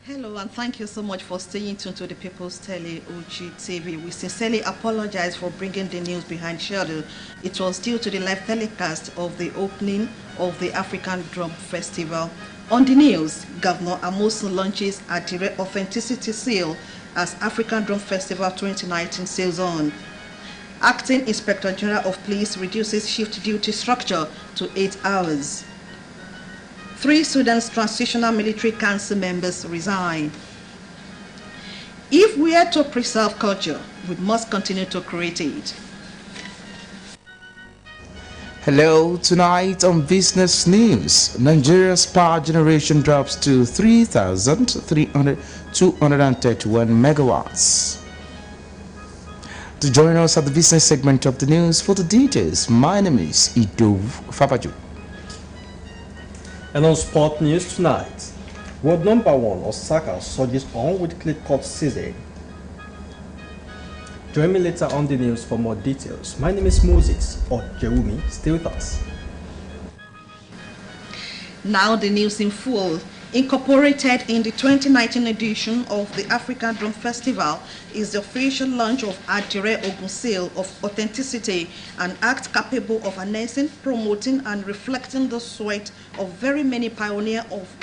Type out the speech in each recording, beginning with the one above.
Hello, and thank you so much for staying tuned to the People's Tele Ogtv. We sincerely apologize for bringing the news behind schedule. It was due to the live telecast of the opening of the African Drum Festival. On the news, Governor Amosun launches Adire Authenticity Seal as African Drum Festival 2019 sails on. Acting Inspector General of Police reduces shift duty structure to 8 hours. 3 Sudan's Transitional Military Council members resign. If we are to preserve culture, we must continue to create it. Hello, tonight on Business News, Nigeria's power generation drops to 3,231 megawatts. To join us at the business segment of the news for the details, my name is Idov Fabaju. And on sport news tonight, world number 1 Osaka surges on with clear-cut season. Join me later on the news for more details. My name is Moses Ojewumi. Stay with us. Now the news in full. Incorporated in the 2019 edition of the African Drum Festival is the official launch of Adire Ogun Seal of Authenticity, an act capable of harnessing, promoting, and reflecting the sweat of very many pioneers of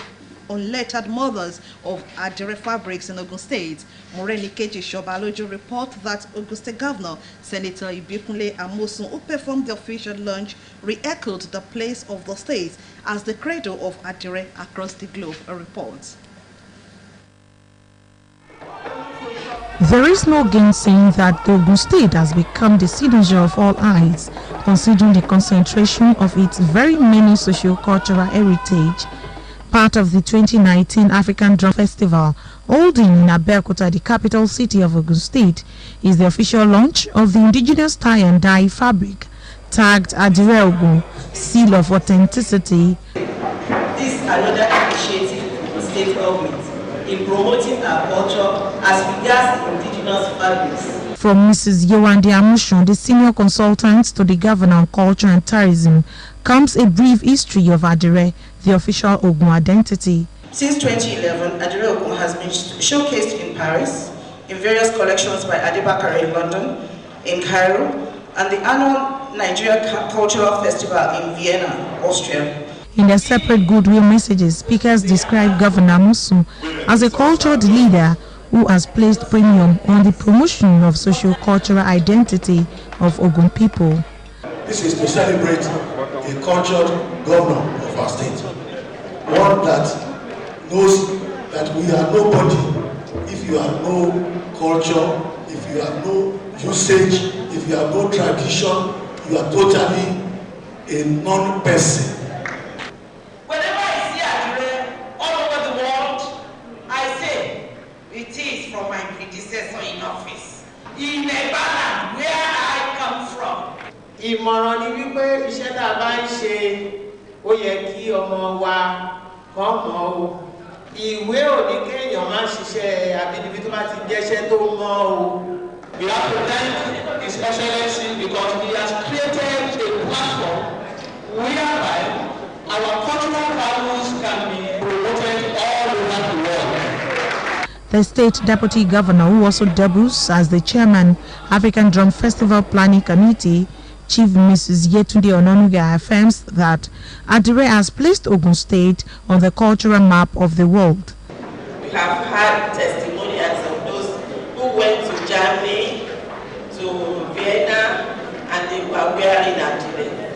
unlettered mothers of Adire fabrics in Ogun State. Morenikeji Shobalojo report that Ogun State Governor Senator Ibikunle Amosun, who performed the official launch, re-echoed the place of the state as the cradle of Adire across the globe. A report. There is no gainsaying that the Ogun State has become the signature of all eyes, considering the concentration of its very many socio-cultural heritage. Part of the 2019 African Drum Festival, holding in Abeokuta, the capital city of Ogun State, is the official launch of the indigenous tie and dye fabric, tagged Adire Ogun, Seal of Authenticity. This is another initiative of the state government in promoting our culture as regards indigenous fabrics. From Mrs. Yewande Amushon, the senior consultant to the Governor on Culture and Tourism, comes a brief history of Adire, the official Ogun identity. Since 2011, Adire Ogun has been showcased in Paris, in various collections by Adebakare in London, in Cairo, and the annual Nigeria Cultural Festival in Vienna, Austria. In their separate goodwill messages, speakers describe Governor Amosun as a cultured leader who has placed premium on the promotion of socio-cultural identity of Ogun people. This is to celebrate a cultured governor of our state, one that knows that we are nobody if you have no culture, if you have no usage, if you have no tradition, you are totally a non-person. Whenever I see Adire all over the world, I say, it is from my predecessor in office, in Nebaland, where I come from. Ìmọ̀ràn ni wípé iṣẹ́ tá a bá ń ṣe ó yẹ kí ọmọ wa kàn mọ̀ o. Ìwé ò ní kéèyàn máa ṣiṣẹ́ àbínibí tó bá ti jẹ́ṣẹ́ tó mọ́ o. We have to thank His Excellency because he has created a platform whereby our cultural values can be promoted all over the world. The state deputy governor, who also doubles as the chairman, African Drum Festival Planning Committee, Chief Mrs. Yetunde Ononuga, affirms that Adire has placed Ogun State on the cultural map of the world. We have had testimonials of those who went to Germany, to Vienna, and they were wearing Adire.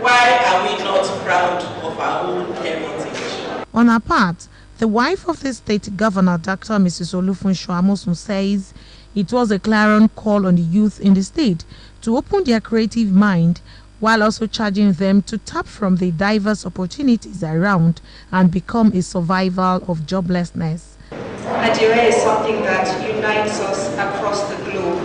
Why are we not proud of our own heritage? On her part, the wife of the state governor, Dr. Mrs. Olufunso Amosun, says it was a clarion call on the youth in the state to open their creative mind, while also charging them to tap from the diverse opportunities around and become a survival of joblessness. Adire is something that unites us across the globe.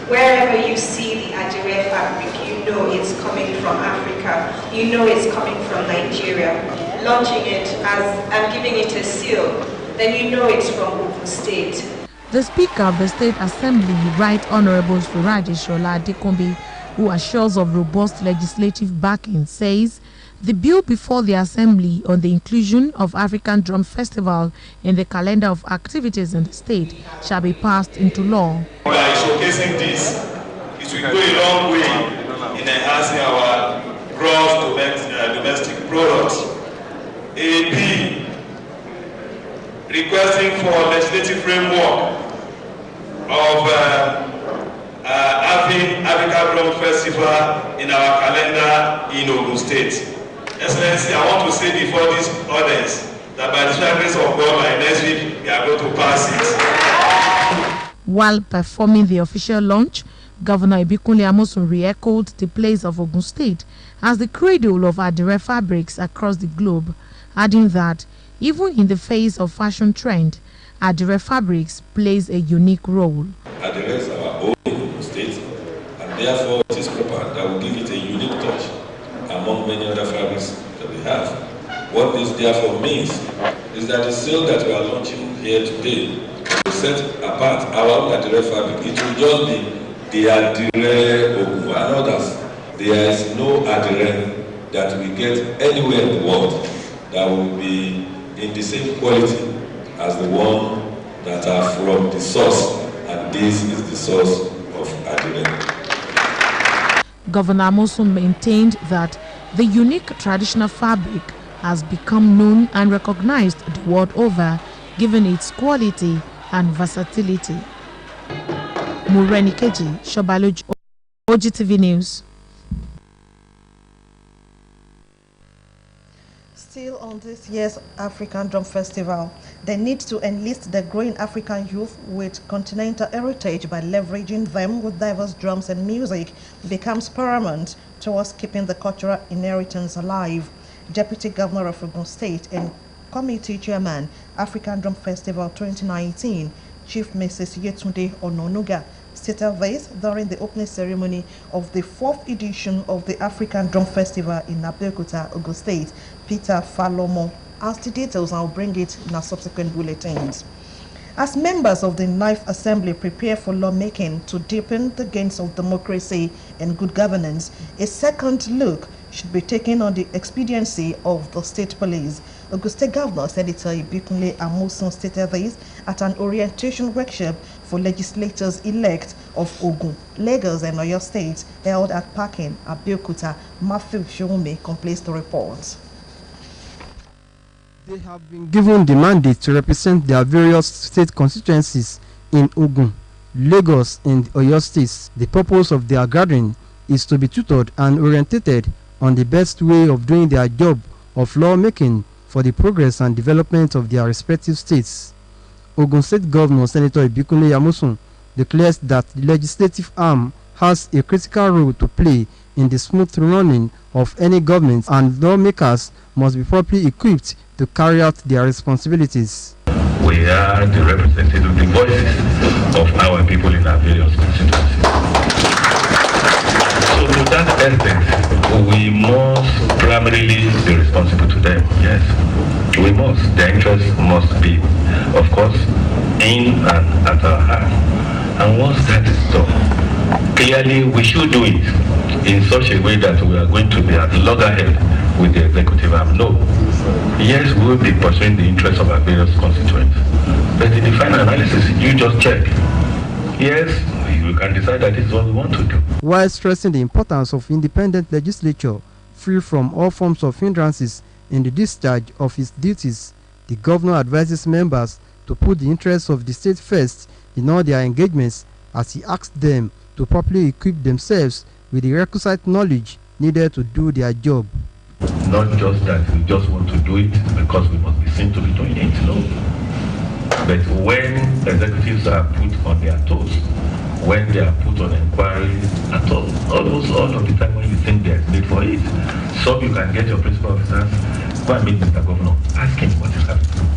Wherever you see the Adire fabric, you know it's coming from Africa, you know it's coming from Nigeria. Launching it and giving it a seal, then you know it's from Ogun State. The Speaker of the State Assembly, Right Honorable Suraj Ishola Adekombi, who assures of robust legislative backing, says The bill before the Assembly on the inclusion of African Drum Festival in the calendar of activities in the state shall be passed into law. By showcasing this, it will go a long way in enhancing our gross domestic product. AB, requesting for legislative framework of African Drum Festival in our calendar in Ogun State. Excellency, I want to say before this audience that by the grace of God, by next week, we are going to pass it. While performing the official launch, Governor Ibikunle Amosun re-echoed the place of Ogun State as the cradle of Adire fabrics across the globe, adding that even in the face of fashion trend, Adire fabrics plays a unique role. Adire is our own Ogun State, and therefore it is proper that we give it a unique touch among many other fabrics that we have. What this therefore means is that the sale that we are launching here today will set apart our own Adire fabric. It will just be the Adire Ogun and others. There is no Adire that we get anywhere in the world that will be in the same quality as the one that are from the source, and this is the source of Adire. Governor Amosun maintained that the unique traditional fabric has become known and recognized the world over, given its quality and versatility. Mureni Keji, Shobaluj, Ogtv News. Still on this year's African Drum Festival, the need to enlist the growing African youth with continental heritage by leveraging them with diverse drums and music becomes paramount towards keeping the cultural inheritance alive. Deputy Governor of Ogun State and Committee Chairman, African Drum Festival 2019, Chief Mrs. Yetunde Ononuga, stated this during the opening ceremony of the 4th edition of the African Drum Festival in Abeokuta, Ogun State. Peter Falomo has the details. I'll bring it in our subsequent bulletins. As members of the 9th Assembly prepare for lawmaking to deepen the gains of democracy and good governance, a second look should be taken on the expediency of the state police. Ogun State Governor Senator Ibikunle Amosun stated this at an orientation workshop for legislators-elect of Ogun, Lagos and Oyo States held at Parkin, Abeokuta. Matthew Shome completes the report. They have been given the mandate to represent their various state constituencies in Ogun, Lagos and Oyo states. The purpose of their gathering is to be tutored and orientated on the best way of doing their job of lawmaking for the progress and development of their respective states. Ogun State Governor Senator Ibikunle Amosun declares that the legislative arm has a critical role to play in the smooth running of any government, and lawmakers must be properly equipped to carry out their responsibilities. We are the representative, the voices of our people in our various constituencies. So to that extent, we must primarily be responsible to them. Yes, we must. Their interests must be, of course, in and at our heart. And once that is done, clearly we should do it in such a way that we are going to be at loggerhead with the executive arm. No. Yes, we will be pursuing the interests of our various constituents. But in the final analysis, you just check. Yes, you can decide that this is what we want to do. While stressing the importance of independent legislature, free from all forms of hindrances in the discharge of its duties, the governor advises members to put the interests of the state first in all their engagements, as he asks them to properly equip themselves with the requisite knowledge needed to do their job. Not just that we just want to do it because we must be seen to be doing it, no. But when executives are put on their toes, when they are put on inquiry at almost all of the time when you think there's need for it, so you can get your principal officers, go and meet Mr. Governor, ask him what is happening.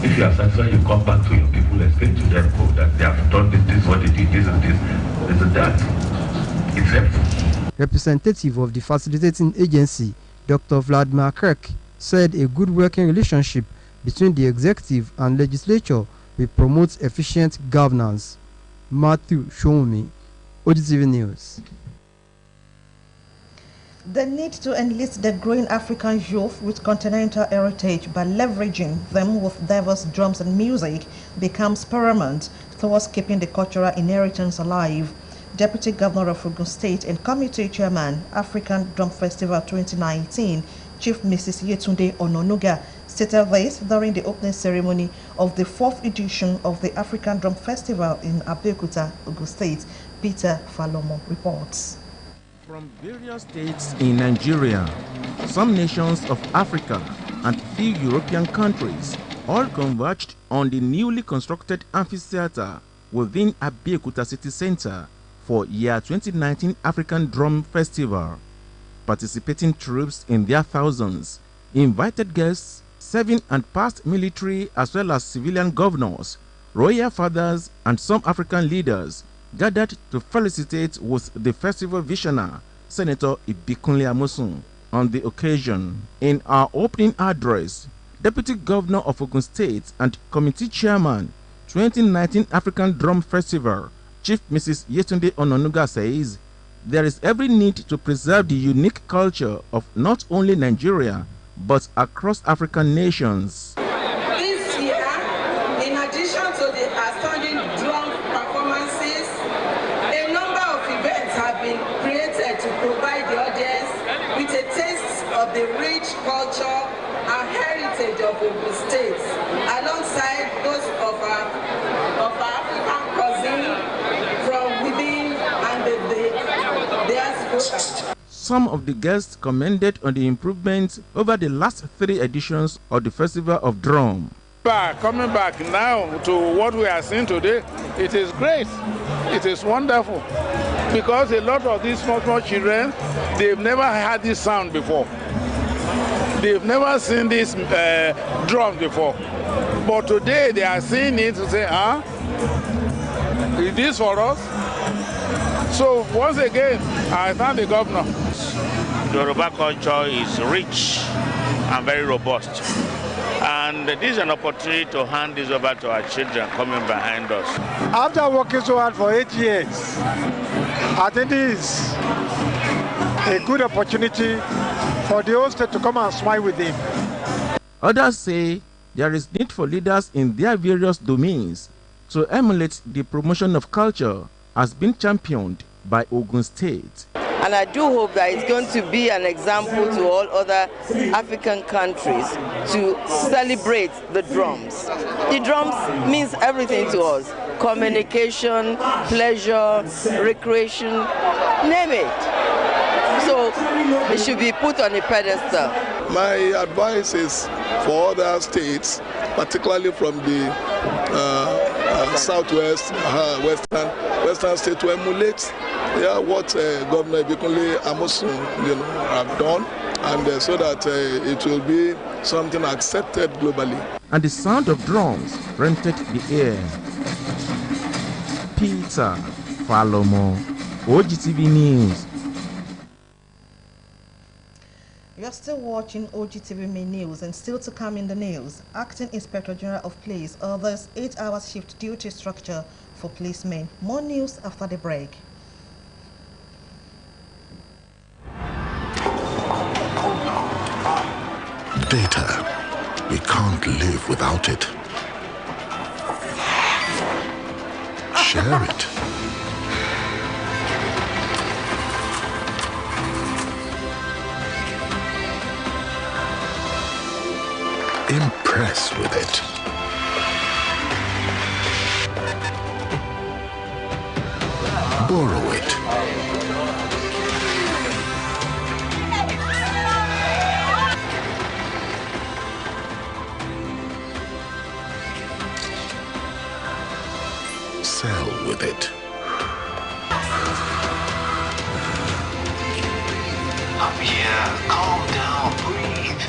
If you are satisfied, you come back to your people, explain to them that they have done this is what they did, this and this is that. It's helpful. Representative of the facilitating agency, Dr. Vladimir Kirk, said a good working relationship between the executive and legislature will promote efficient governance. Matthew Shome, Ogtv News. The need to enlist the growing African youth with continental heritage by leveraging them with diverse drums and music becomes paramount towards keeping the cultural inheritance alive. Deputy Governor of Ogun State and Committee Chairman, African Drum Festival 2019, Chief Mrs. Yetunde Ononuga, stated this during the opening ceremony of the 4th edition of the African Drum Festival in Abeokuta, Ogun State. Peter Falomo reports. From various states in Nigeria, some nations of Africa, and few European countries all converged on the newly constructed amphitheater within Abeokuta City Center for year 2019 African Drum Festival. Participating troops in their thousands, invited guests, serving and past military as well as civilian governors, royal fathers, and some African leaders gathered to felicitate with the festival visionary, Senator Ibikunle Amosun. On the occasion, in our opening address, Deputy Governor of Ogun State and Committee Chairman, 2019 African Drum Festival, Chief Mrs. Yetunde Ononuga says, there is every need to preserve the unique culture of not only Nigeria, but across African nations. This year, in addition to the outstanding drum performances, a number of events have been created to provide the audience with a taste of the rich culture and heritage of Ogun State, alongside those of our African cousins from within and the diaspora. Some of the guests commented on the improvements over the last 3 editions of the Festival of Drum. Coming back now to what we are seeing today, it is great. It is wonderful. Because a lot of these small children, they've never had this sound before. They've never seen this drum before. But today they are seeing it to say, is this for us? So once again, I thank the governor. Yoruba culture is rich and very robust. And this is an opportunity to hand this over to our children coming behind us. After working so hard for 8 years, I think this is a good opportunity for the whole state to come and smile with him. Others say there is need for leaders in their various domains to emulate the promotion of culture has been championed by Ogun State. And I do hope that it's going to be an example to all other African countries to celebrate the drums. The drums means everything to us. Communication, pleasure, recreation, name it. So it should be put on a pedestal. My advice is for other states, particularly from the southwest, western state, to emulate what Governor Ibikunle Amosun have done, and so that it will be something accepted globally. And the sound of drums rented the air. Peter Falomo, Ogtv News. You're still watching Ogtv News, and still to come in the news. Acting Inspector General of Police orders 8-hour shift duty structure for policemen. More news after the break. Data. We can't live without it. Share it. Impress with it. Borrow it. Sell with it. Up here, calm down, breathe.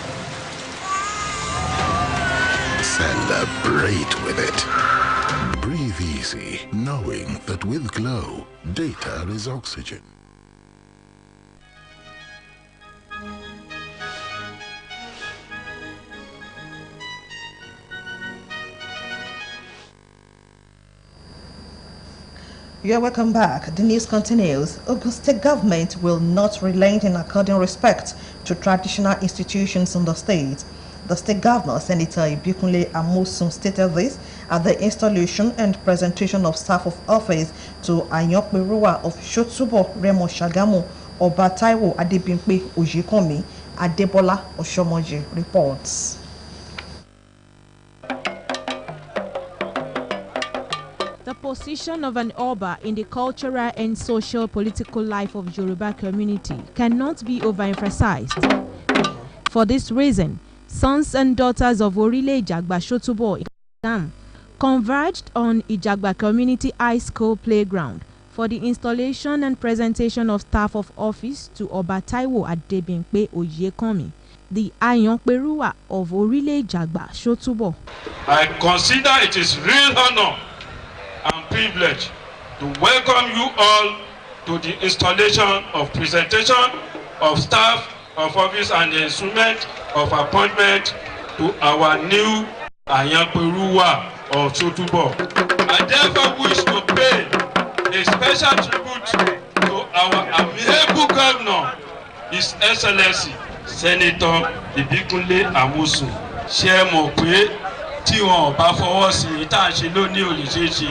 Celebrate with it. Breathe easy, knowing that with Glow, data is oxygen. You're welcome back. The news continues. Ogun State government will not relent in according respect to traditional institutions in the state. The state governor, Senator Ibikunle Amosun, stated this at the installation and presentation of staff of office to Ayokberuwa of Shotubo Remo Shagamu, Oba Taiwo Adebimpe Ojikomi, Adebola Oshomoji reports. The position of an Oba in the cultural and social political life of Yoruba community cannot be overemphasized. For this reason, sons and daughters of Orile Ijagba Shotubo in Dam converged on Ijagba Community High School playground for the installation and presentation of staff of office to Oba Taiwo Adebimpe Oyekomi, the Ayonperuwa of Orile Ijagba Shotubo. I consider it is real honor and privilege to welcome you all to the installation of presentation of staff of office and the instrument of appointment to our new Ayonperuwa of Shotubo. I therefore wish to pay a special tribute to our amiable governor, His Excellency Senator Ibikunle Amosun. Ṣé mọ̀ pé tí wọn bá fọwọ́ sí tá a ṣe lónìí ò lè ṣeé ṣe,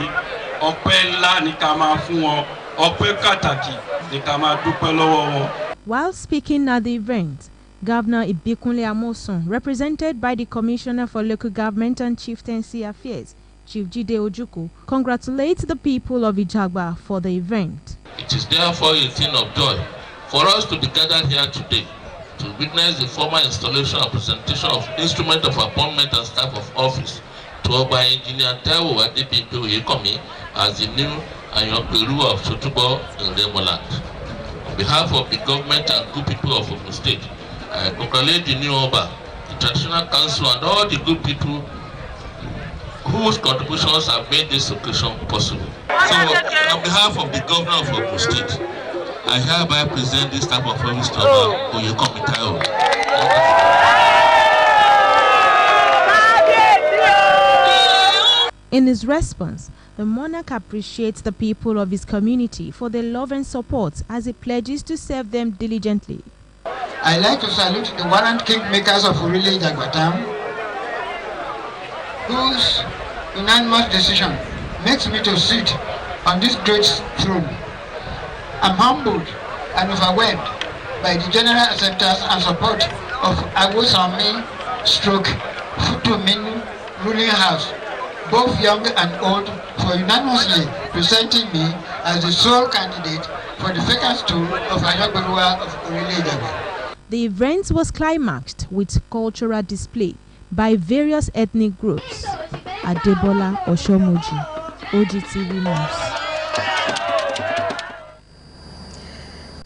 ọpẹ́ ńlá ni ká máa fún wọn, ọpẹ́ pàtàkì ni ká máa dúpẹ́ lọ́wọ́ wọn. While speaking at the event, Governor Ibikunle Amosun, represented by the Commissioner for Local Government and Chieftaincy Affairs, Chief Jide Ojuku, congratulates the people of Ijagba for the event. It is therefore a thing of joy for us to be gathered here today to witness the formal installation and presentation of instrument of appointment and staff of office to Oba Engineer Taiwo Adebimpe Oyekomi as the new Ayonperuwa of Shotubo in Remoland. On behalf of the government and good people of Ogun State, I congratulate the new Oba, the traditional council, and all the good people whose contributions have made this occasion possible. So, on behalf of the governor of Ogun State, I hereby present this type of office to Oba Oyekomi Taiwo. In his response, the monarch appreciates the people of his community for their love and support as he pledges to serve them diligently. I'd like to salute the warrant kingmakers of Orile Ijagba, whose unanimous decision makes me to sit on this great throne. I'm humbled and overwhelmed by the general acceptance and support of Agosami stroke Futumin ruling house, both young and old, for unanimously presenting me as the sole candidate for the vacant stool of Ayonperuwa of Orile Ijagba. The event was climaxed with cultural display by various ethnic groups. Adebola Oshomoji, Ogtv News.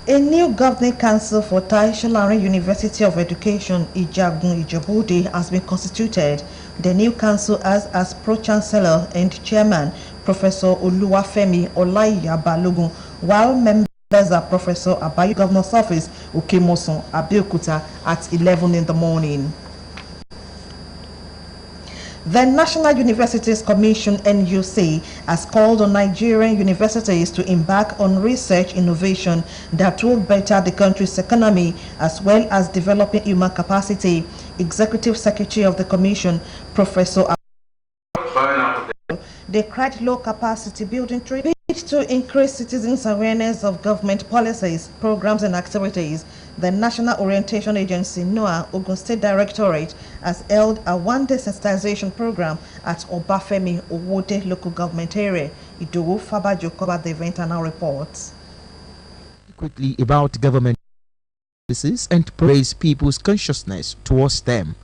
A new governing council for Tai University of Education, Ijagun Ijebuode, has been constituted. The new council has as pro-chancellor and chairman Professor Oluwafemi Olaiya Balogun, while members are Professor Abayu Governor's Office, Okemoson, Abeokuta at 11 in the morning. The National Universities Commission (NUC) has called on Nigerian universities to embark on research innovation that will better the country's economy as well as developing human capacity. Executive Secretary of the Commission, Professor they cried low capacity building trade to increase citizens' awareness of government policies, programs and activities. The National Orientation Agency, NOAA, Ogun State Directorate, has held a one-day sensitization program at Obafemi Owode local government area. Idowu Fabajo covered the event and now reports. Quickly about government policies and raise people's consciousness towards them.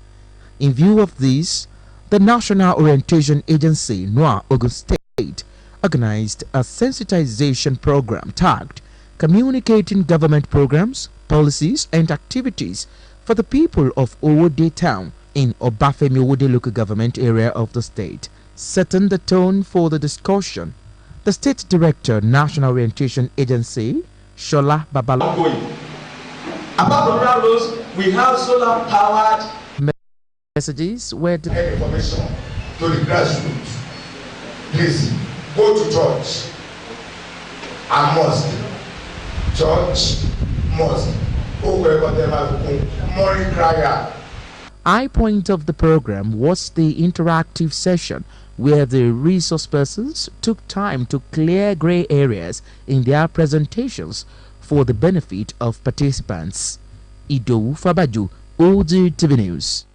In view of this, the National Orientation Agency, NOAA, Ogun State, organized a sensitization program tagged Communicating Government Programs, Policies and Activities for the people of Owode Town in Obafemi Owode local government area of the state. Setting the tone for the discussion, the State Director, National Orientation Agency, Shola Babalo. Apart from that, those we have solar powered messages where the information to the grassroots. Please go to church. and mosque, church, mosque. High point of the program was the interactive session where the resource persons took time to clear grey areas in their presentations for the benefit of participants. Idowu Fabaju, Ogtv News.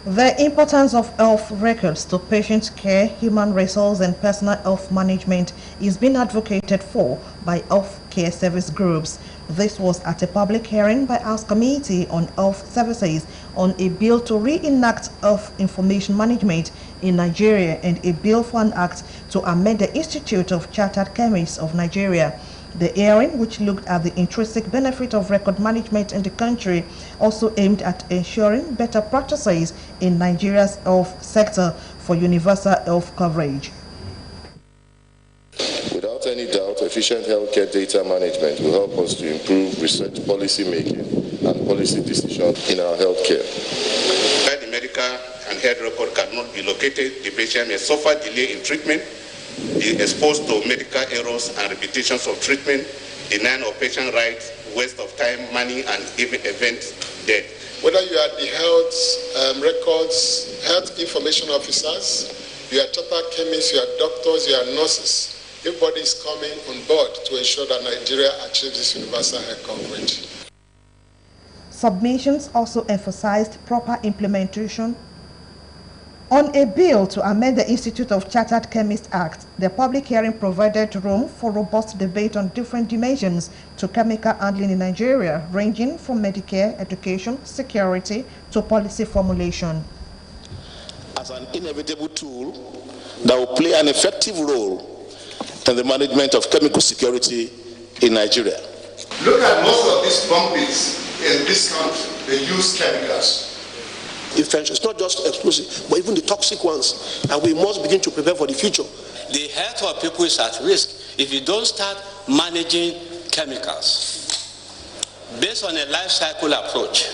The importance of health records to patient care, human resource and personal health management is being advocated for by health care service groups. This was at a public hearing by House Committee on Health Services on a bill to reenact health information management in Nigeria and a bill for an act to amend the Institute of Chartered Chemists of Nigeria. The hearing, which looked at the intrinsic benefit of record management in the country, also aimed at ensuring better practices in Nigeria's health sector for universal health coverage. Without any doubt, efficient healthcare data management will help us to improve research policy making and policy decisions in our healthcare. Where the medical and health record cannot be located, the patient may suffer delay in treatment, be exposed to medical errors and repetitions of treatment, denying of patient rights, waste of time, money, and even event death. Whether you are the health records, health information officers, you are chartered chemists, you are doctors, you are nurses, everybody is coming on board to ensure that Nigeria achieves this universal health coverage. Submissions also emphasized proper implementation on a bill to amend the Institute of Chartered Chemists Act. The public hearing provided room for robust debate on different dimensions to chemical handling in Nigeria, ranging from Medicare, education, security, to policy formulation. As an inevitable tool that will play an effective role in the management of chemical security in Nigeria. Look at most of these companies in this country, they use chemicals. It's not just explosive, but even the toxic ones, and we must begin to prepare for the future. The health of people is at risk if you don't start managing chemicals based on a life cycle approach.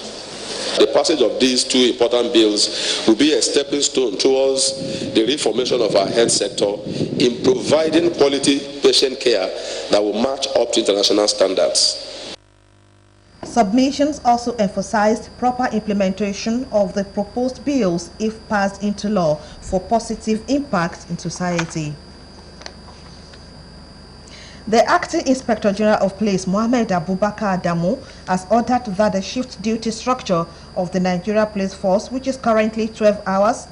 The passage of these two important bills will be a stepping stone towards the reformation of our health sector in providing quality patient care that will match up to international standards. Submissions also emphasized proper implementation of the proposed bills if passed into law for positive impact in society. The Acting Inspector General of Police, Mohammed Abubakar Adamu, has ordered that the shift duty structure of the Nigeria Police Force, which is currently 12 hours,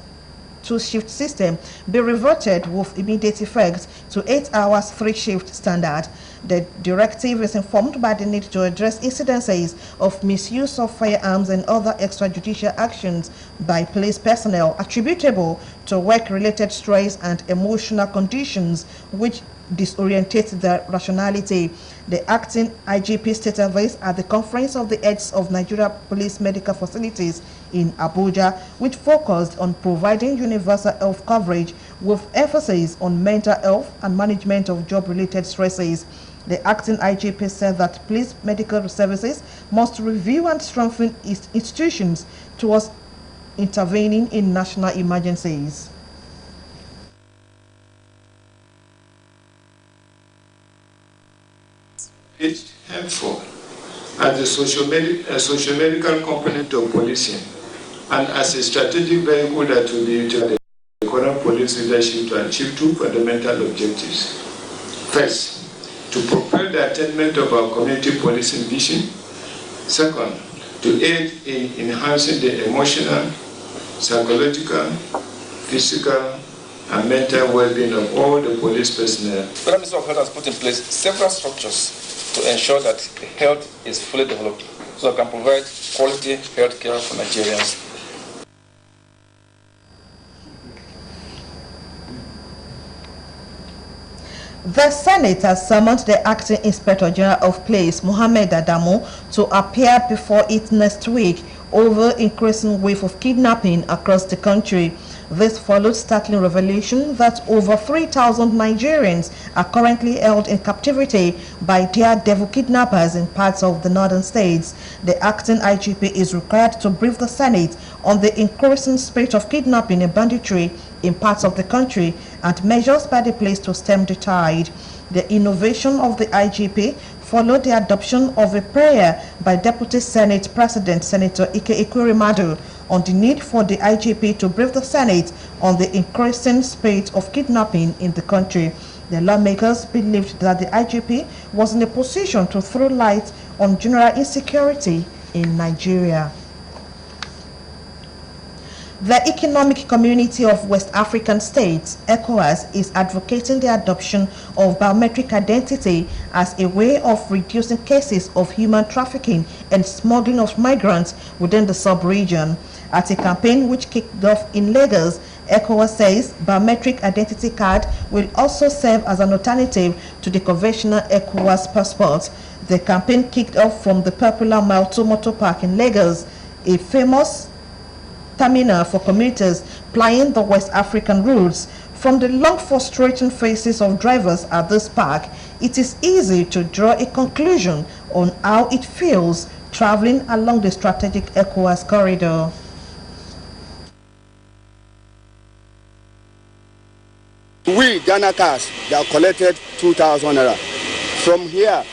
two-shift system, be reverted with immediate effect to 8 hours 3-shift standard. The directive is informed by the need to address incidences of misuse of firearms and other extrajudicial actions by police personnel attributable to work-related stress and emotional conditions which disorientate their rationality. The acting IGP stated this at the conference of the heads of Nigeria Police Medical Facilities in Abuja, which focused on providing universal health coverage with emphasis on mental health and management of job-related stresses. The acting IGP said that police medical services must review and strengthen its institutions towards intervening in national emergencies. It's helpful as a socio-medical component of policing and as a strategic vehicle that will be utilized by the current police leadership to achieve two fundamental objectives. First, to propel the attainment of our community policing vision. Second, to aid in enhancing the emotional, psychological, physical, and mental well-being of all the police personnel. The Ministry of Health has put in place several structures to ensure that health is fully developed so it can provide quality health care for Nigerians. The Senate has summoned the Acting Inspector General of Police, Mohammed Adamu, to appear before it next week over increasing wave of kidnapping across the country. This followed startling revelation that over 3,000 Nigerians are currently held in captivity by daredevil kidnappers in parts of the northern states. The acting IGP is required to brief the Senate on the increasing spate of kidnapping and banditry in parts of the country and measures by the place to stem the tide. The innovation of the IGP followed the adoption of a prayer by Deputy Senate President Senator Ike Ekweremadu on the need for the IGP to brief the Senate on the increasing spate of kidnapping in the country. The lawmakers believed that the IGP was in a position to throw light on general insecurity in Nigeria. The Economic Community of West African States, ECOWAS, is advocating the adoption of biometric identity as a way of reducing cases of human trafficking and smuggling of migrants within the sub-region. At a campaign which kicked off in Lagos, ECOWAS says biometric identity card will also serve as an alternative to the conventional ECOWAS passport. The campaign kicked off from the popular Mile 2 Motor Park in Lagos, a famous terminal for commuters plying the West African routes. From the long frustrating faces of drivers at this park, it is easy to draw a conclusion on how it feels traveling along the strategic ECOWAS corridor. We Ghana cars, they are collected 2,000 naira. From here,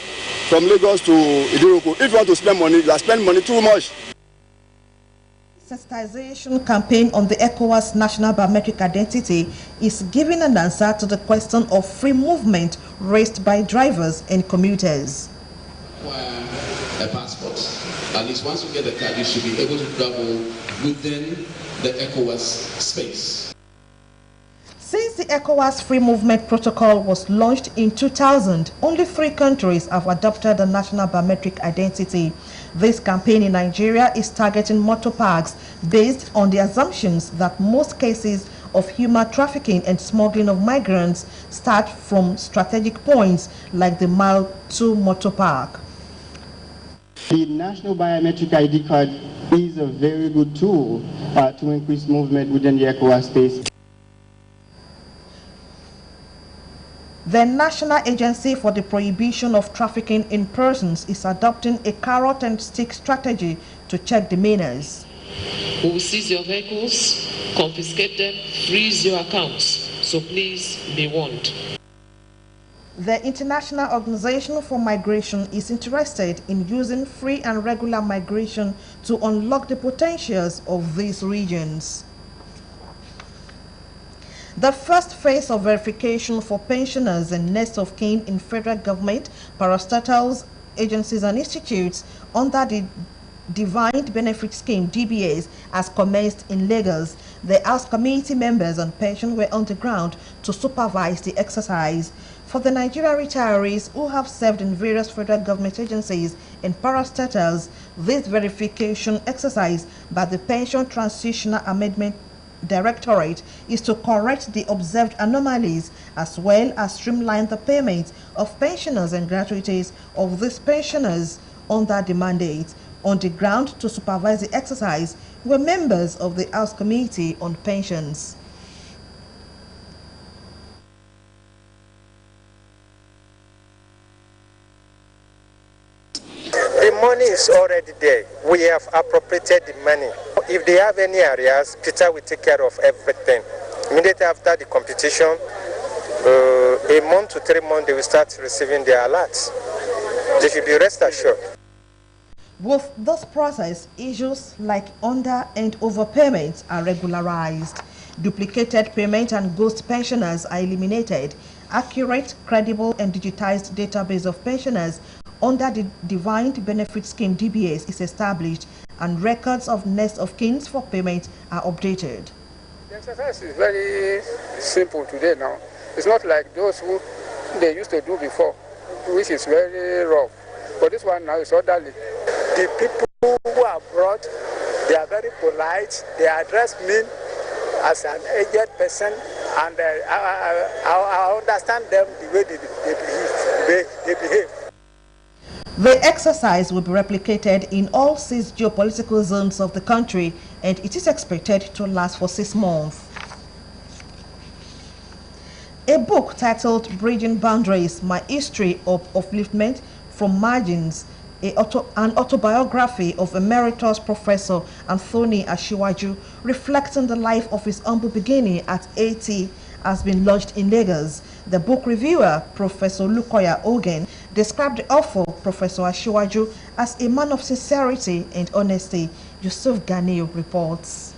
from Lagos to Idiruku, if you want to spend money, you spend money too much. Sensitization campaign on the ECOWAS national biometric identity is giving an answer to the question of free movement raised by drivers and commuters. A passport. At least once you get the card, you should be able to travel within the ECOWAS space. Since the ECOWAS Free Movement Protocol was launched in 2000, only 3 countries have adopted the national biometric identity. This campaign in Nigeria is targeting motor parks based on the assumptions that most cases of human trafficking and smuggling of migrants start from strategic points like the Mile 2 Motor Park. The national biometric ID card is a very good tool to increase movement within the ECOWAS space. The National Agency for the Prohibition of Trafficking in Persons is adopting a carrot and stick strategy to check demeanors. We will seize your vehicles, confiscate them, freeze your accounts, so please be warned. The International Organization for Migration is interested in using free and regular migration to unlock the potentials of these regions. The first phase of verification for pensioners and next of kin in federal government, parastatals, agencies and institutes under the Defined Benefit Scheme (DBS) has commenced in Lagos. The House committee members on pension were on the ground to supervise the exercise. For the Nigerian retirees who have served in various federal government agencies and parastatals, this verification exercise by the Pension Transitional Amendment Directorate is to correct the observed anomalies as well as streamline the payment of pensioners and gratuities of these pensioners under the mandate. On the ground to supervise the exercise were members of the House Committee on Pensions. The money is already there. We have appropriated the money. If they have any areas, Peter will take care of everything. Immediately after the competition, a month to 3 months, they will start receiving their alerts. They should be rest assured. With this process, issues like under and overpayments are regularized. Duplicated payment and ghost pensioners are eliminated. Accurate, credible, and digitized database of pensioners under the Defined Benefit Scheme (DBS) is established, and records of next of kin for payment are updated. The exercise is very simple today now. It's not like those who they used to do before, which is very rough. But this one now is orderly. The people who are brought, they are very polite. They address me as an aged person, and I understand them the way they behave. The exercise will be replicated in all 6 geopolitical zones of the country, and it is expected to last for 6 months. A book titled Bridging Boundaries, My History of Upliftment from Margins, an autobiography of Emeritus Professor Anthony Ashiwaju, reflecting the life of his humble beginning at 80, has been lodged in Lagos. The book reviewer, Professor Lukoya Ogen, described the author, Professor Ashiwaju, as a man of sincerity and honesty. Yusuf Ganiu reports.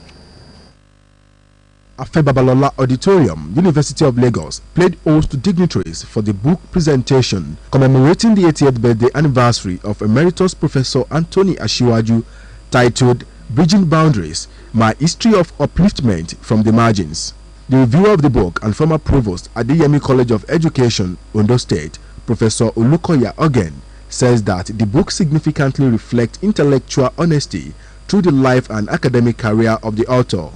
Afe Babalola Auditorium, University of Lagos, played host to dignitaries for the book presentation commemorating the 80th birthday anniversary of Emeritus Professor Anthony Ashiwaju, titled Bridging Boundaries, My History of Upliftment from the Margins. The reviewer of the book and former provost at the Yemi College of Education, Ondo State, Professor Olukoya Ogen, says that the book significantly reflects intellectual honesty through the life and academic career of the author.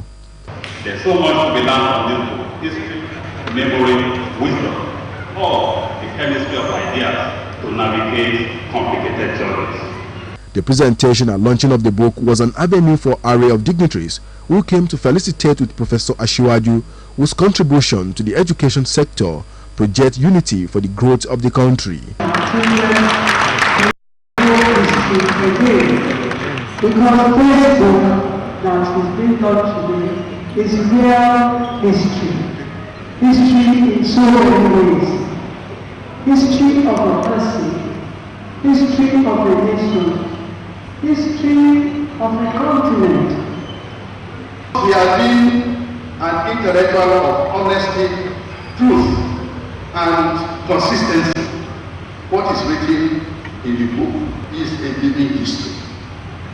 There's so much to be learned from this book: history, memory, wisdom, or the chemistry of ideas to navigate complicated journeys. The presentation and launching of the book was an avenue for an array of dignitaries who came to felicitate with Professor Ashiwaju, whose contribution to the education sector project unity for the growth of the country. Is real history. History in so many ways. History of a person, history of a nation, history of a continent. We have been an intellectual of honesty, truth, and consistency. What is written in the book is a living history.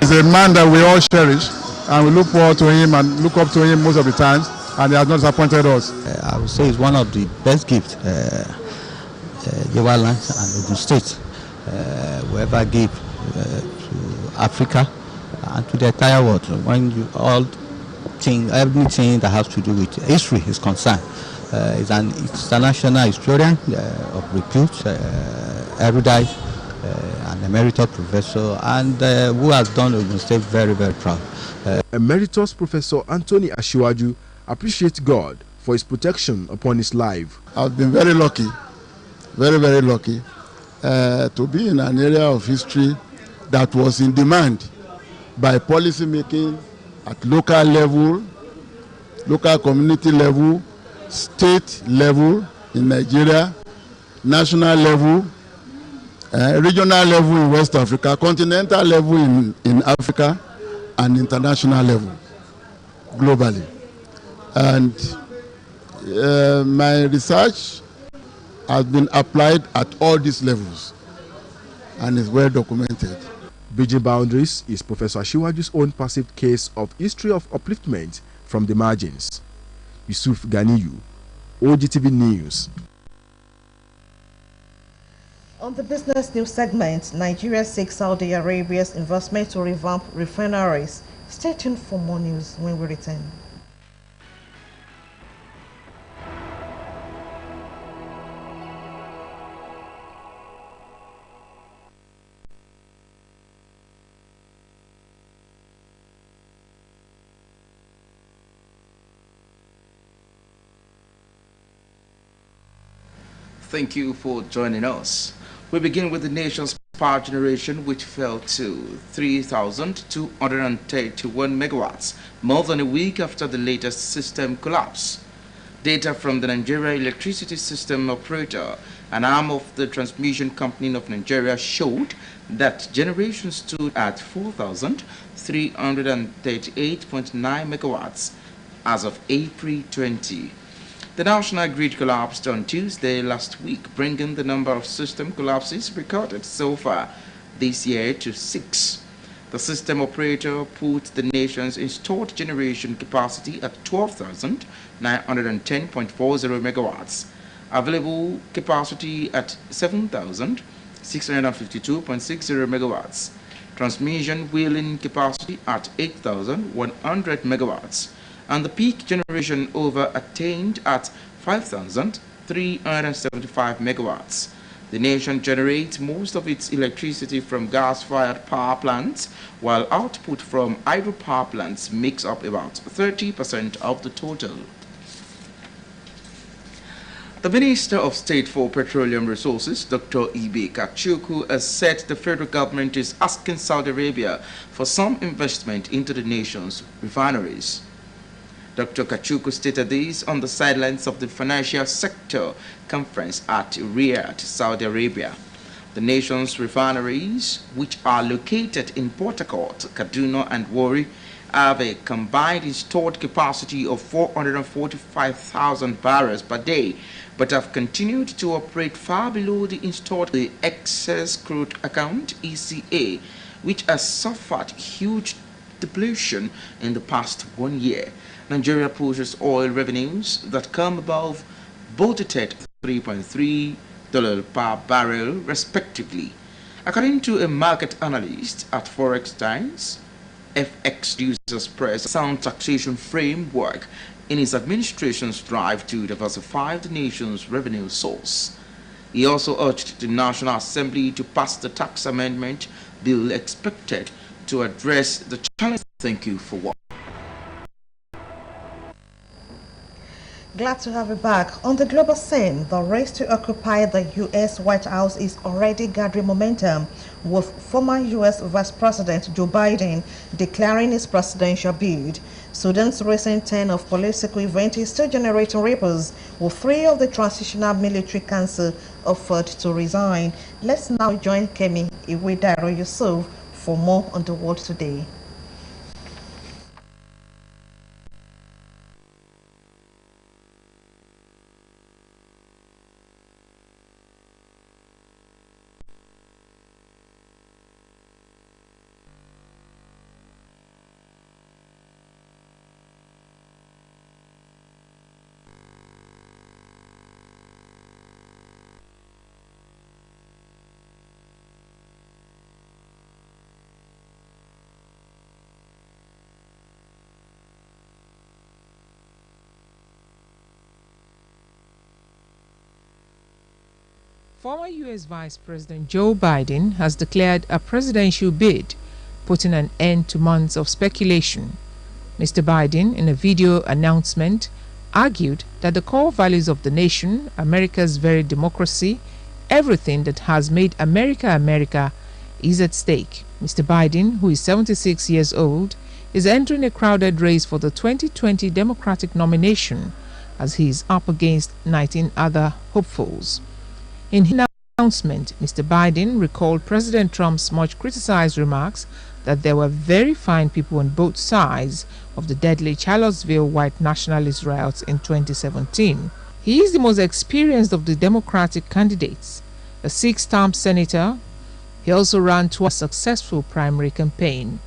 He's a man that we all cherish, and we look forward to him and look up to him most of the times, and he has not disappointed us. I would say it's one of the best gifts Yewa Land and Ogun State will ever give to Africa and to the entire world. When you all think everything that has to do with history is concerned, is an international historian of repute, erudite, an emeritus professor, and who has done Ogun State very, very proud. Emeritus Professor Anthony Ashiwaju appreciates God for his protection upon his life. I've been very lucky, very, very lucky to be in an area of history that was in demand by policy making at local level, local community level, state level in Nigeria, national level, regional level in West Africa, continental level in Africa, and international level, globally. And my research has been applied at all these levels and is well documented. Bridging Boundaries is Professor Ashiwaju's own passive case of history of upliftment from the margins. Yusuf Ganiyu, Ogtv News. On the business news segment, Nigeria seeks Saudi Arabia's investment to revamp refineries. Stay tuned for more news when we return. Thank you for joining us. We begin with the nation's power generation, which fell to 3,231 megawatts, more than a week after the latest system collapse. Data from the Nigeria Electricity System Operator, an arm of the Transmission Company of Nigeria, showed that generation stood at 4,338.9 megawatts as of April 20. The national grid collapsed on Tuesday last week, bringing the number of system collapses recorded so far this year to 6. The system operator put the nation's installed generation capacity at 12,910.40 megawatts, available capacity at 7,652.60 megawatts, transmission wheeling capacity at 8,100 megawatts, and the peak generation over attained at 5,375 megawatts. The nation generates most of its electricity from gas-fired power plants, while output from hydropower plants makes up about 30% of the total. The Minister of State for Petroleum Resources, Dr. Ibe Kachukwu, has said the federal government is asking Saudi Arabia for some investment into the nation's refineries. Dr. Kachukwu stated this on the sidelines of the Financial Sector Conference at Riyadh, Saudi Arabia. The nation's refineries, which are located in Port Harcourt, Kaduna and Warri, have a combined installed capacity of 445,000 barrels per day, but have continued to operate far below the installed excess crude account (ECA), which has suffered huge depletion in the past 1 year. Nigeria pushes oil revenues that come above budgeted $3.3 per barrel, respectively. According to a market analyst at Forex Times, FX users press sound taxation framework in his administration's drive to diversify the nation's revenue source. He also urged the National Assembly to pass the tax amendment bill expected to address the challenge. Thank you for watching. Glad to have you back. On the global scene, the race to occupy the U.S. White House is already gathering momentum, with former U.S. Vice President Joe Biden declaring his presidential bid. Sudan's recent turn of political event is still generating ripples, with 3 of the Transitional Military Council offered to resign. Let's now join Kemi Iwedairo Yusuf for more on the world today. Former U.S. Vice President Joe Biden has declared a presidential bid, putting an end to months of speculation. Mr. Biden, in a video announcement, argued that the core values of the nation, America's very democracy, everything that has made America America, is at stake. Mr. Biden, who is 76 years old, is entering a crowded race for the 2020 Democratic nomination, as he is up against 19 other hopefuls. In his announcement, Mr. Biden recalled President Trump's much criticized remarks that there were very fine people on both sides of the deadly Charlottesville white nationalist riots in 2017. He is the most experienced of the Democratic candidates, a 6-term senator. He also ran twice a successful primary campaign.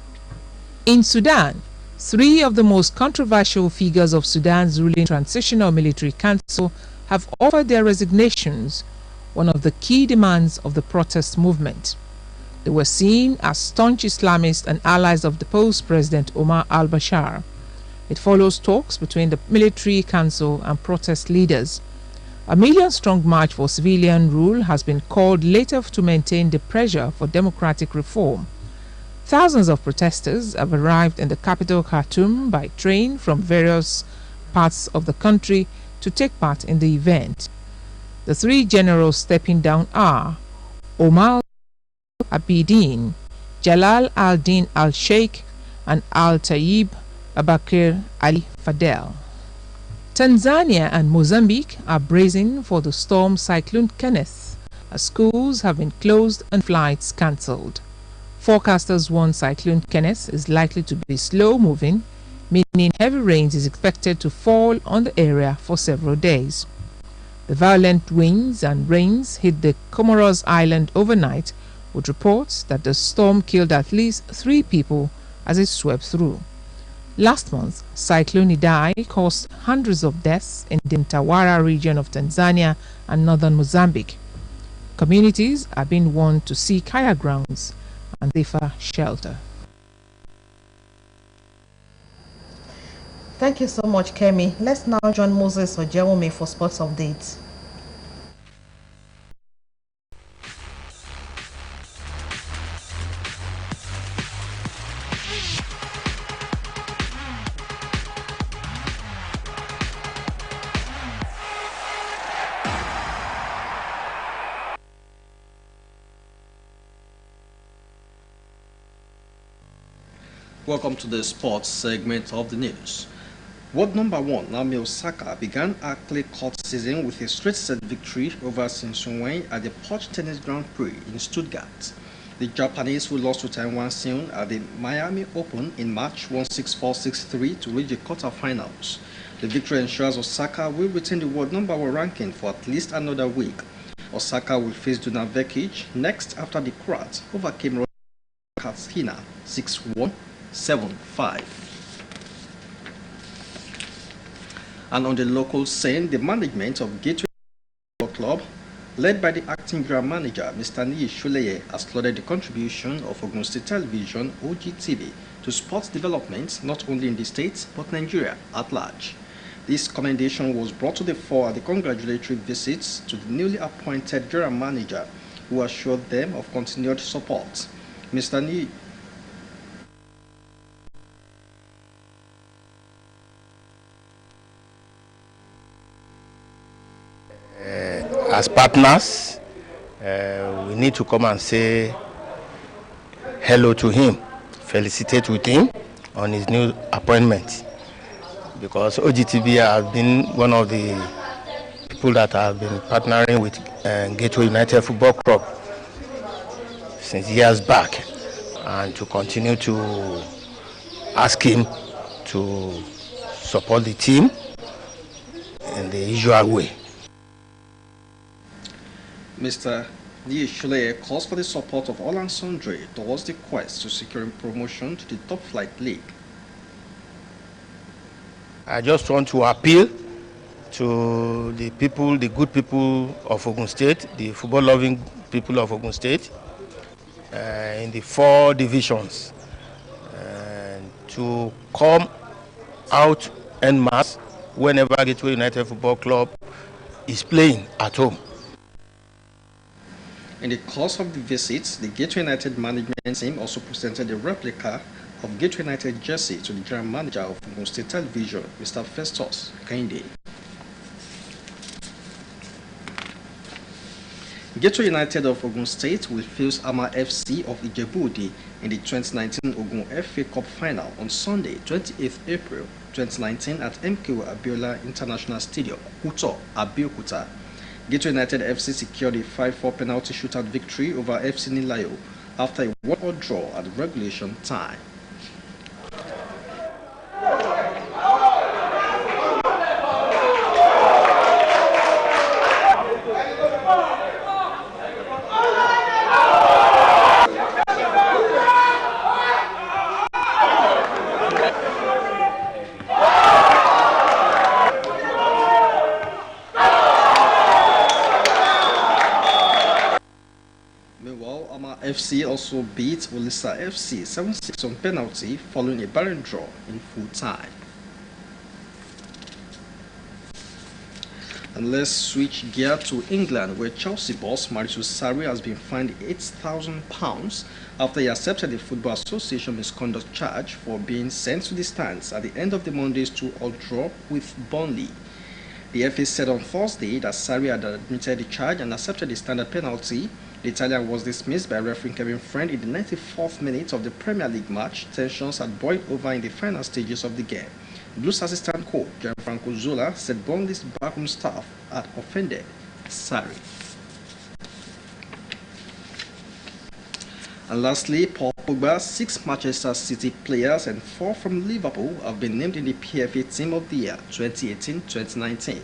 In Sudan, 3 of the most controversial figures of Sudan's ruling Transitional Military Council have offered their resignations, one of the key demands of the protest movement. They were seen as staunch Islamists and allies of deposed President Omar al-Bashir. It follows talks between the military council and protest leaders. A million-strong march for civilian rule has been called later to maintain the pressure for democratic reform. Thousands of protesters have arrived in the capital Khartoum by train from various parts of the country to take part in the event. The 3 generals stepping down are Omar Abidin, Jalal al-Din al-Sheikh, and Al-Tayyib Abakir Ali Fadel. Tanzania and Mozambique are bracing for the storm Cyclone Kenneth, as schools have been closed and flights cancelled. Forecasters warn Cyclone Kenneth is likely to be slow-moving, meaning heavy rains is expected to fall on the area for several days. The violent winds and rains hit the Comoros Island overnight, with reports that the storm killed at least 3 people as it swept through. Last month, Cyclone Idai caused hundreds of deaths in the Mtwara region of Tanzania and northern Mozambique. Communities are being warned to seek higher grounds and safer shelter. Thank you so much, Kemi. Let's now join Moses Ojewumi for sports updates. Welcome to the sports segment of the news. World number 1 Naomi Osaka began her clay court season with a straight set victory over Sin Sung-wei at the Porsche Tennis Grand Prix in Stuttgart. The Japanese, who lost to Taiwan Seon at the Miami Open in March, won 6-4, 6-3 to reach the quarterfinals. The victory ensures Osaka will retain the world number 1 ranking for at least another week. Osaka will face Dunan Vekic next after the Croat overcame Katsina 6-1, 7-5. And on the local scene, the management of Gateway Football Club, led by the acting general manager, Mr. Niyi Shuleye, has lauded the contribution of Ogun State Television, Ogtv, to sports development not only in the state but Nigeria at large. This commendation was brought to the fore at the congratulatory visits to the newly appointed general manager, who assured them of continued support. Mr. Niyi as partners, we need to come and say hello to him, felicitate with him on his new appointment, because OGTV has been one of the people that have been partnering with Gateway United Football Club since years back, and to continue to ask him to support the team in the usual way. Mr. Niyi Shuleye calls for the support of all and sundry towards the quest to securing promotion to the top flight league. I just want to appeal to the people, the good people of Ogun State, the football-loving people of Ogun State, in the 4 divisions, to come out en masse whenever Gateway United Football Club is playing at home. In the course of the visits, the Gateway United management team also presented a replica of Gateway United jersey to the general manager of Ogun State Television, Mr. Festus Kende. Gateway United of Ogun State will face Ama FC of Ijebu-Ode in the 2019 Ogun FA Cup final on Sunday, 28th April 2019 at MKO Abiola International Stadium, Kuto, Abeokuta. Gateway United FC secured a 5-4 penalty shootout victory over FC Nilayo after a 1-1 draw at regulation time. FC also beat Olisa FC 7-6 on penalty following a barren draw in full time. And let's switch gear to England, where Chelsea boss Mauricio Sarri has been fined £8,000 after he accepted the Football Association misconduct charge for being sent to the stands at the end of the Monday's 2-2 draw with Burnley. The FA said on Thursday that Sarri had admitted the charge and accepted the standard penalty. The Italian was dismissed by referee Kevin Friend in the 94th minute of the Premier League match. Tensions had boiled over in the final stages of the game. Blues assistant coach Gianfranco Zola said Burnley's backroom staff had offended Sarri. And lastly, Paul Pogba, 6 Manchester City players and 4 from Liverpool have been named in the PFA Team of the Year 2018-2019.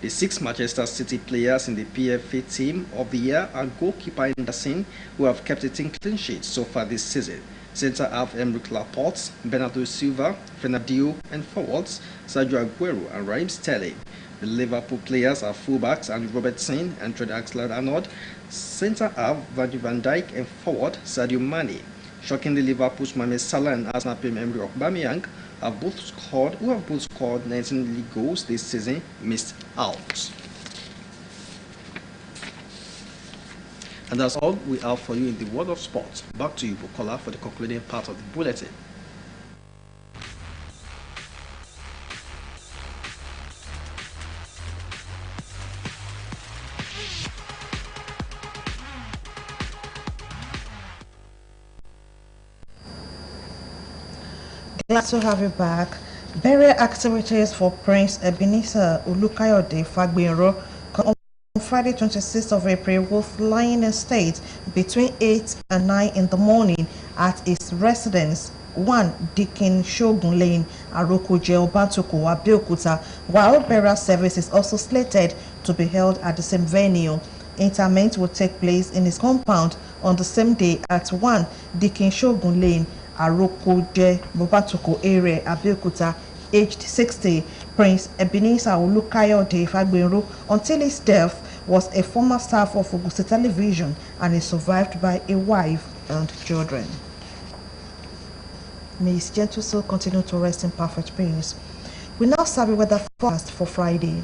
The 6 Manchester City players in the PFA Team of the Year are goalkeeper Anderson, who have kept a clean sheet so far this season, centre-half Emerick Laporte, Bernardo Silva, Fernandinho, and forwards Sergio Aguero and Raheem Sterling. The Liverpool players are fullbacks Andrew Robertson and Trent Alexander-Arnold, centre-half Virgil van Dijk, and forward Sadio Mane. Shockingly, Liverpool's Mohamed Salah and Arsenal Pierre-Emerick Aubameyang who have both scored 19 league goals this season, missed out. And that's all we have for you in the world of sports. Back to you, Bukola, for the concluding part of the bulletin. Glad to have you back. Burial activities for Prince Ebenezer Olukayode Fagbinro on Friday 26th of April was lying in state between 8 and 9 in the morning at his residence, 1 Deacon Shogun Lane, Arokoje Obatoko, Abeokuta, while burial service is also slated to be held at the same venue. Interment will take place in his compound on the same day at 1 Deacon Shogun Lane, Arokoje Obatoko area, Abeokuta. Aged 60, Prince Ebenezer Olukayode Fagbinro, until his death, was a former staff of Ogusi Television and is survived by a wife and children. May his gentle soul continue to rest in perfect peace. We now serve the weather forecast for Friday.